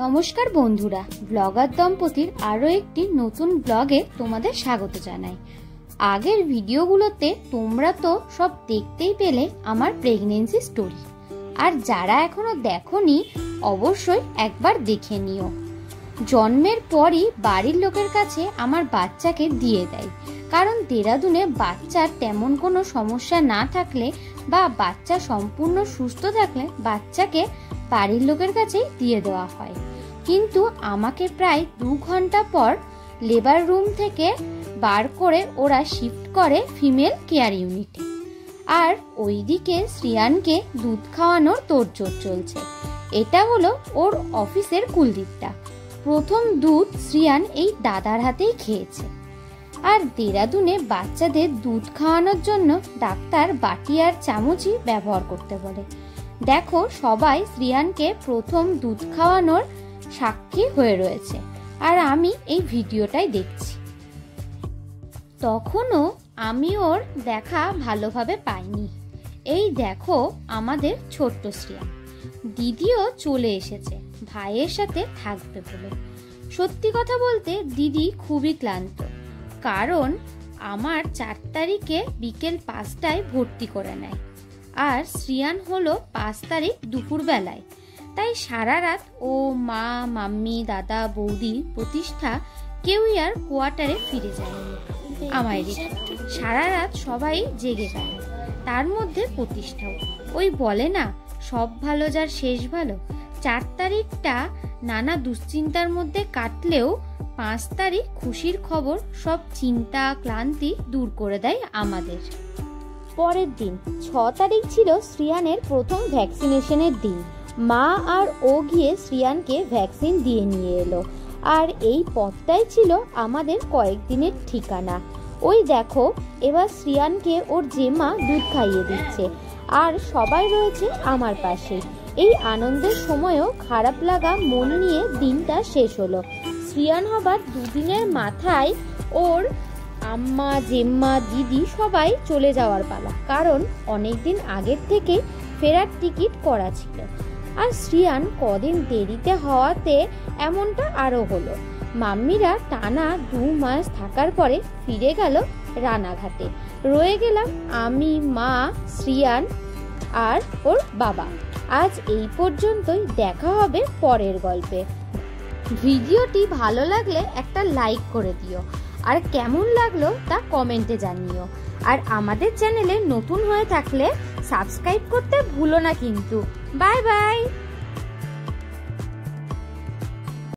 নমস্কার বন্ধুরা, ব্লগার দম্পতির আরো একটি নতুন ব্লগে তোমাদের স্বাগত জানাই। আগের ভিডিওগুলোতে তোমরা তো সব দেখতেই পেলে আমার প্রেগন্যান্সি স্টোরি, আর যারা এখনো দেখোনি অবশ্যই একবার দেখে নিও। জন্মের পরই বাড়ির লোকের কাছে আমার বাচ্চাকে দিয়ে দেয়, কারণ দেরাদুনে বাচ্চার তেমন কোনো সমস্যা না থাকলে বা বাচ্চা সম্পূর্ণ সুস্থ থাকলে বাচ্চাকে বাড়ির লোকের কাছেই দিয়ে দেওয়া হয়। কিন্তু আমাকে প্রায় 2 ঘন্টা পর লেবার রুম থেকে বার করে ওরা শিফট করে ফিমেল কেয়ার ইউনিটে, আর ওইদিকে শ্রিয়ানকে দুধ খাওয়ানোর তোড়জোড় চলছে। এটা হলো ওর অফিসের কুলদীপটা। প্রথম দুধ শ্রিয়ান এই দাদার হাতেই খেয়েছে। আর দেরাদুনে বাচ্চাদের দুধ খাওয়ানোর জন্য ডাক্তার বাটি আর চামচই ব্যবহার করতে বলে। দেখো, সবাই শ্রিয়ানকে প্রথম দুধ খাওয়ানোর সাক্ষী হয়ে রয়েছে, আর আমি এই ভিডিওটাই দেখছি। তখনও আমি ওর দেখা ভালোভাবে পাইনি। এই দেখো আমাদের ছোট্ট শ্রিয়ান। দিদিও চলে এসেছে ভাইয়ের সাথে থাকবে বলে। সত্যি কথা বলতে দিদি খুবই ক্লান্ত, কারণ আমার 4 তারিখে বিকেল 5টায় ভর্তি করে নেয়, আর শ্রিয়ান হলো 5 তারিখ দুপুরবেলায়। তাই সারা রাত ও মা, মাম্মি, দাদা, বৌদি, প্রতিষ্ঠা কেউই আর কোয়ার্টারে ফিরে যায়নি। আমায় রেখে সারা রাত সবাই জেগে গেল, তার মধ্যে প্রতিষ্ঠাও। ওই বলে না, সব ভালো যার শেষ ভালো। 4 তারিখটা নানা দুশ্চিন্তার মধ্যে কাটলেও 5 তারিখ খুশির খবর সব চিন্তা ক্লান্তি দূর করে দেয় আমাদের। পরের দিন 6 তারিখ ছিল শ্রিয়ানের প্রথম ভ্যাকসিনেশনের দিন। মা আর ও গিয়ে শ্রিয়ানকে ভ্যাকসিন দিয়ে নিয়ে এলো, আর এই পথটাই ছিল আমাদের কয়েকদিনের ঠিকানা। ওই দেখো, এবার শ্রিয়ানকে ওর জেমা দুধ খাইয়ে দিচ্ছে, আর সবাই রয়েছে আমার পাশে। এই আনন্দের সময়ও খারাপ লাগা মন নিয়ে দিনটা শেষ হলো। শ্রিয়ান হবার 2 দিনের মাথায় ওর আম্মা, জেম্মা, দিদি সবাই চলে যাওয়ার পালা, কারণ অনেকদিন আগের থেকে ফেরার টিকিট করা ছিল। আর শ্রিয়ান কদিন দেরিতে হওয়াতে এমনটা আরো হলো। মাম্মিরা টানা 2 মাস থাকার পরে ফিরে গেল রানাঘাটে। রয়ে গেলাম আমি, মা, শ্রিয়ান আর ওর বাবা। আজ এই পর্যন্তই, দেখা হবে পরের গল্পে। ভিডিওটি ভালো লাগলে একটা লাইক করে দিও, আর কেমন লাগলো তা কমেন্টে জানিও। আর আমাদের চ্যানেলে নতুন হয়ে থাকলে সাবস্ক্রাইব করতে ভুলো না কিন্তু। Bye bye.